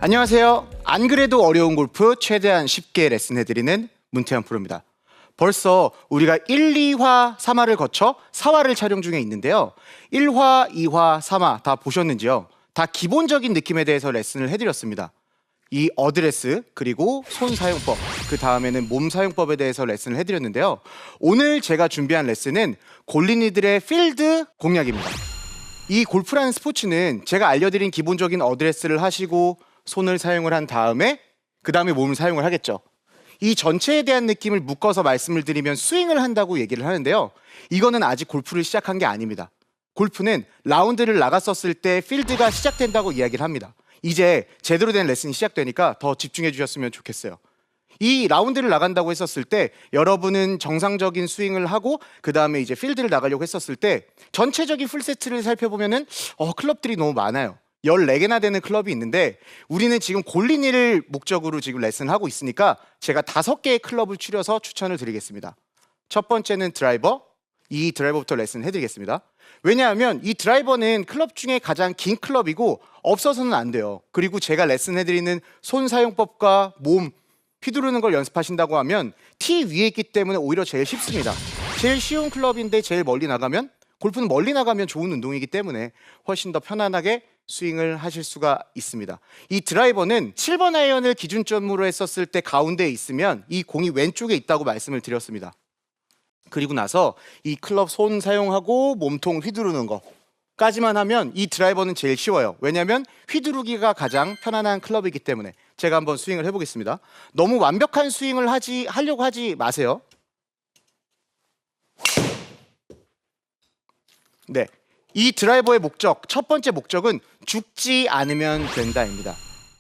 안녕하세요. 안 그래도 어려운 골프 최대한 쉽게 레슨해드리는 문태현 프로입니다. 벌써 우리가 1, 2화, 3화를 거쳐 4화를 촬영 중에 있는데요. 1화, 2화, 3화 다 보셨는지요? 다 기본적인 느낌에 대해서 레슨을 해드렸습니다. 이 어드레스, 그리고 손 사용법, 그 다음에는 몸 사용법에 대해서 레슨을 해드렸는데요. 오늘 제가 준비한 레슨은 골린이들의 필드 공략입니다. 이 골프라는 스포츠는 제가 알려드린 기본적인 어드레스를 하시고 손을 사용을 한 다음에 그 다음에 몸을 사용을 하겠죠. 이 전체에 대한 느낌을 묶어서 말씀을 드리면 스윙을 한다고 얘기를 하는데요. 이거는 아직 골프를 시작한 게 아닙니다. 골프는 라운드를 나갔었을 때 필드가 시작된다고 이야기를 합니다. 이제 제대로 된 레슨이 시작되니까 더 집중해 주셨으면 좋겠어요. 이 라운드를 나간다고 했었을 때 여러분은 정상적인 스윙을 하고 그 다음에 이제 필드를 나가려고 했었을 때 전체적인 풀세트를 살펴보면은 클럽들이 너무 많아요. 14개나 되는 클럽이 있는데 우리는 지금 골린이를 목적으로 지금 레슨을 하고 있으니까 제가 5개의 클럽을 추려서 추천을 드리겠습니다. 첫 번째는 드라이버, 이 드라이버부터 레슨 해드리겠습니다. 왜냐하면 이 드라이버는 클럽 중에 가장 긴 클럽이고 없어서는 안 돼요. 그리고 제가 레슨 해드리는 손 사용법과 몸 휘두르는 걸 연습하신다고 하면 티 위에 있기 때문에 오히려 제일 쉽습니다. 제일 쉬운 클럽인데 제일 멀리 나가면, 골프는 멀리 나가면 좋은 운동이기 때문에 훨씬 더 편안하게 스윙을 하실 수가 있습니다. 이 드라이버는 7번 아이언을 기준점으로 했었을 때 가운데에 있으면 이 공이 왼쪽에 있다고 말씀을 드렸습니다. 그리고 나서 이 클럽 손 사용하고 몸통 휘두르는 거까지만 하면 이 드라이버는 제일 쉬워요. 왜냐하면 휘두르기가 가장 편안한 클럽이기 때문에. 제가 한번 스윙을 해보겠습니다. 너무 완벽한 스윙을 하려고 하지 마세요. 네, 이 드라이버의 목적, 첫 번째 목적은 죽지 않으면 된다입니다.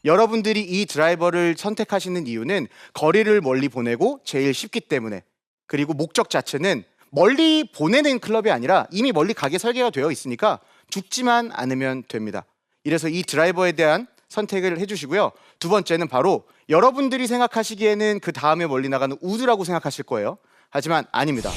여러분들이 이 드라이버를 선택하시는 이유는 거리를 멀리 보내고 제일 쉽기 때문에, 그리고 목적 자체는 멀리 보내는 클럽이 아니라 이미 멀리 가게 설계가 되어 있으니까 죽지만 않으면 됩니다. 이래서 이 드라이버에 대한 선택을 해주시고요. 두 번째는 바로 여러분들이 생각하시기에는 그 다음에 멀리 나가는 우드라고 생각하실 거예요. 하지만 아닙니다.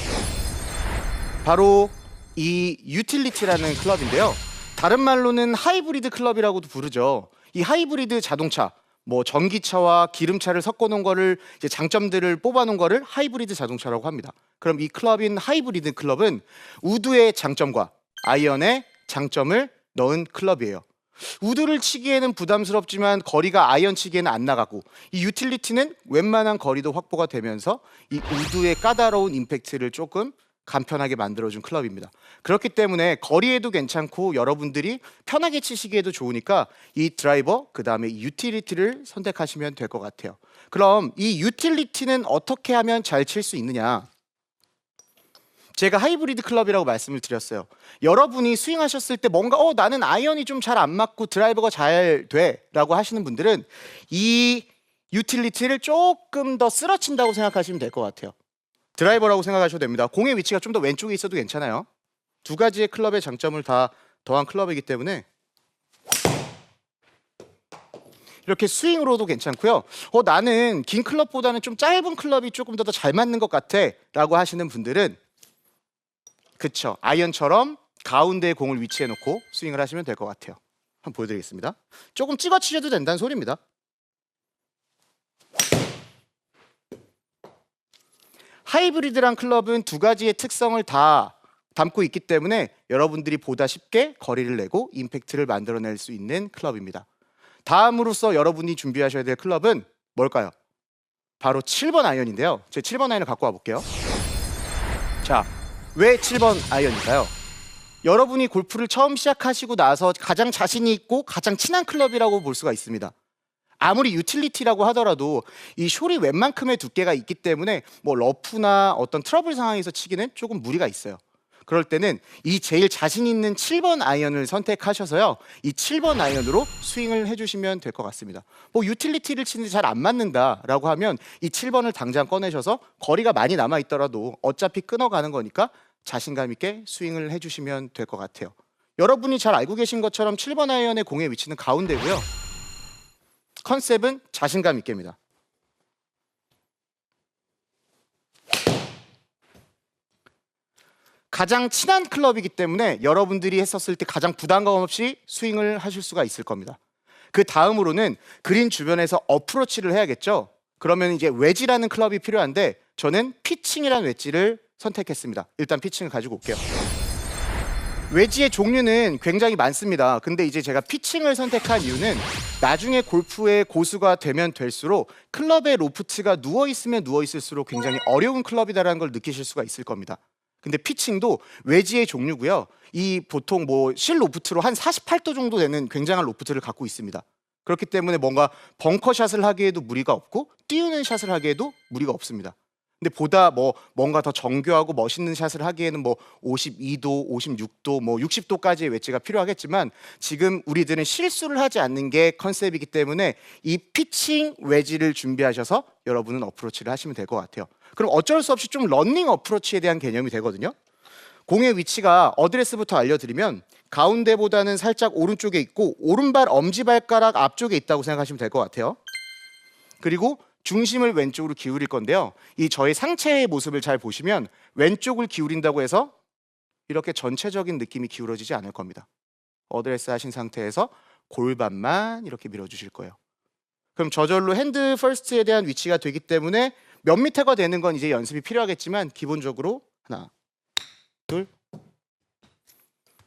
바로 이 유틸리티라는 클럽인데요. 다른 말로는 하이브리드 클럽이라고도 부르죠. 이 하이브리드 자동차, 뭐 전기차와 기름차를 섞어 놓은 거를 이제 장점들을 뽑아 놓은 거를 하이브리드 자동차라고 합니다. 그럼 이 클럽인 하이브리드 클럽은 우드의 장점과 아이언의 장점을 넣은 클럽이에요. 우드를 치기에는 부담스럽지만 거리가 아이언 치기에는 안 나가고, 이 유틸리티는 웬만한 거리도 확보가 되면서 이 우드의 까다로운 임팩트를 조금 간편하게 만들어준 클럽입니다. 그렇기 때문에 거리에도 괜찮고 여러분들이 편하게 치시기에도 좋으니까 이 드라이버, 그 다음에 이 유틸리티를 선택하시면 될 것 같아요. 그럼 이 유틸리티는 어떻게 하면 잘 칠 수 있느냐? 제가 하이브리드 클럽이라고 말씀을 드렸어요. 여러분이 스윙하셨을 때 뭔가 나는 아이언이 좀 잘 안 맞고 드라이버가 잘 돼 라고 하시는 분들은 이 유틸리티를 조금 더 쓸어친다고 생각하시면 될 것 같아요. 드라이버라고 생각하셔도 됩니다. 공의 위치가 좀 더 왼쪽에 있어도 괜찮아요. 두 가지의 클럽의 장점을 다 더한 클럽이기 때문에 이렇게 스윙으로도 괜찮고요. 나는 긴 클럽보다는 좀 짧은 클럽이 조금 더 잘 맞는 것 같아 라고 하시는 분들은, 그쵸, 아이언처럼 가운데에 공을 위치해 놓고 스윙을 하시면 될 것 같아요. 한번 보여드리겠습니다. 조금 찍어 치셔도 된다는 소리입니다. 하이브리드란 클럽은 두 가지의 특성을 다 담고 있기 때문에 여러분들이 보다 쉽게 거리를 내고 임팩트를 만들어낼 수 있는 클럽입니다. 다음으로서 여러분이 준비하셔야 될 클럽은 뭘까요? 바로 7번 아이언인데요. 제 7번 아이언을 갖고 와볼게요. 자, 왜 7번 아이언일까요? 여러분이 골프를 처음 시작하시고 나서 가장 자신이 있고 가장 친한 클럽이라고 볼 수가 있습니다. 아무리 유틸리티라고 하더라도 이 숄이 웬만큼의 두께가 있기 때문에 뭐 러프나 어떤 트러블 상황에서 치기는 조금 무리가 있어요. 그럴 때는 이 제일 자신 있는 7번 아이언을 선택하셔서요, 이 7번 아이언으로 스윙을 해주시면 될 것 같습니다. 뭐 유틸리티를 치는데 잘 안 맞는다라고 하면 이 7번을 당장 꺼내셔서 거리가 많이 남아 있더라도 어차피 끊어가는 거니까 자신감 있게 스윙을 해주시면 될 것 같아요. 여러분이 잘 알고 계신 것처럼 7번 아이언의 공의 위치는 가운데고요. 컨셉은 자신감 있게입니다. 가장 친한 클럽이기 때문에 여러분들이 했었을 때 가장 부담감 없이 스윙을 하실 수가 있을 겁니다. 그 다음으로는 그린 주변에서 어프로치를 해야겠죠. 그러면 이제 웨지라는 클럽이 필요한데 저는 피칭이라는 웨지를 선택했습니다. 일단 피칭을 가지고 올게요. 웨지의 종류는 굉장히 많습니다. 근데 이제 제가 피칭을 선택한 이유는 나중에 골프의 고수가 되면 될수록 클럽의 로프트가 누워있으면 누워있을수록 굉장히 어려운 클럽이다라는 걸 느끼실 수가 있을 겁니다. 근데 피칭도 웨지의 종류고요. 이 보통 뭐 실 로프트로 한 48도 정도 되는 굉장한 로프트를 갖고 있습니다. 그렇기 때문에 뭔가 벙커샷을 하기에도 무리가 없고 띄우는 샷을 하기에도 무리가 없습니다. 근데 보다 뭔가 더 정교하고 멋있는 샷을 하기에는 뭐 52도, 56도, 뭐 60도까지의 웨지가 필요하겠지만 지금 우리들은 실수를 하지 않는 게 컨셉이기 때문에 이 피칭 웨지를 준비하셔서 여러분은 어프로치를 하시면 될 것 같아요. 그럼 어쩔 수 없이 좀 러닝 어프로치에 대한 개념이 되거든요. 공의 위치가 어드레스부터 알려드리면 가운데보다는 살짝 오른쪽에 있고 오른발 엄지발가락 앞쪽에 있다고 생각하시면 될 것 같아요. 그리고 중심을 왼쪽으로 기울일 건데요. 이 저의 상체의 모습을 잘 보시면 왼쪽을 기울인다고 해서 이렇게 전체적인 느낌이 기울어지지 않을 겁니다. 어드레스 하신 상태에서 골반만 이렇게 밀어주실 거예요. 그럼 저절로 핸드 퍼스트에 대한 위치가 되기 때문에 몇 미터가 되는 건 이제 연습이 필요하겠지만 기본적으로 하나, 둘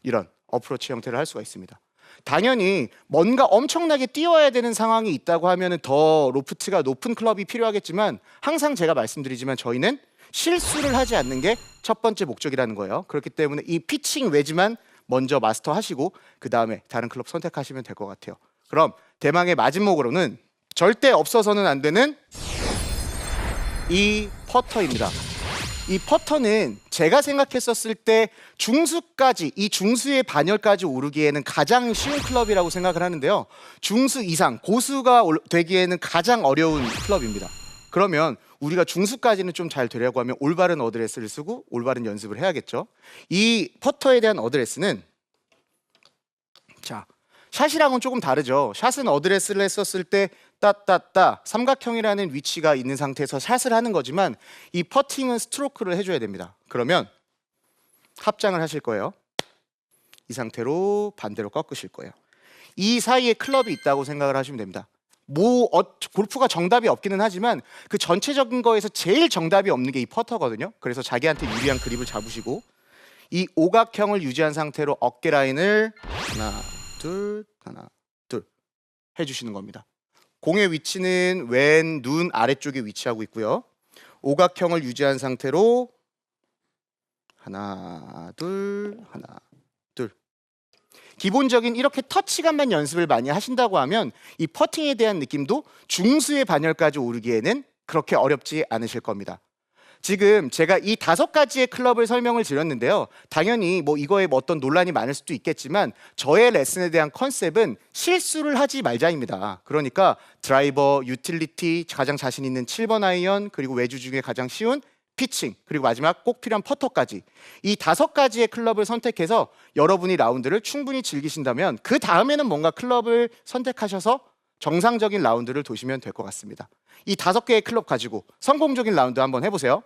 이런 어프로치 형태를 할 수가 있습니다. 당연히 뭔가 엄청나게 띄워야 되는 상황이 있다고 하면 더 로프트가 높은 클럽이 필요하겠지만 항상 제가 말씀드리지만 저희는 실수를 하지 않는 게 첫 번째 목적이라는 거예요. 그렇기 때문에 이 피칭 웨지만 먼저 마스터하시고 그 다음에 다른 클럽 선택하시면 될 것 같아요. 그럼 대망의 마지막으로는 절대 없어서는 안 되는 이 퍼터입니다. 이 퍼터는 제가 생각했었을 때 중수까지, 이 중수의 반열까지 오르기에는 가장 쉬운 클럽이라고 생각을 하는데요. 중수 이상, 고수가 되기에는 가장 어려운 클럽입니다. 그러면 우리가 중수까지는 좀 잘 되려고 하면 올바른 어드레스를 쓰고 올바른 연습을 해야겠죠. 이 퍼터에 대한 어드레스는 자, 샷이랑은 조금 다르죠. 샷은 어드레스를 했었을 때 따따따 삼각형이라는 위치가 있는 상태에서 샷을 하는 거지만 이 퍼팅은 스트로크를 해줘야 됩니다. 그러면 합장을 하실 거예요. 이 상태로 반대로 꺾으실 거예요. 이 사이에 클럽이 있다고 생각을 하시면 됩니다. 골프가 정답이 없기는 하지만 그 전체적인 거에서 제일 정답이 없는 게 이 퍼터거든요. 그래서 자기한테 유리한 그립을 잡으시고 이 오각형을 유지한 상태로 어깨 라인을 하나 둘 해주시는 겁니다. 공의 위치는 왼 눈 아래쪽에 위치하고 있고요. 오각형을 유지한 상태로 하나 둘 기본적인 이렇게 터치감만 연습을 많이 하신다고 하면 이 퍼팅에 대한 느낌도 중수의 반열까지 오르기에는 그렇게 어렵지 않으실 겁니다. 지금 제가 이 5가지의 클럽을 설명을 드렸는데요. 당연히 뭐 이거에 어떤 논란이 많을 수도 있겠지만 저의 레슨에 대한 컨셉은 실수를 하지 말자입니다. 그러니까 드라이버, 유틸리티, 가장 자신 있는 7번 아이언, 그리고 외주 중에 가장 쉬운 피칭, 그리고 마지막 꼭 필요한 퍼터까지 이 5가지의 클럽을 선택해서 여러분이 라운드를 충분히 즐기신다면 그 다음에는 뭔가 클럽을 선택하셔서 정상적인 라운드를 도시면 될 것 같습니다. 이 5개의 클럽 가지고 성공적인 라운드 한번 해보세요.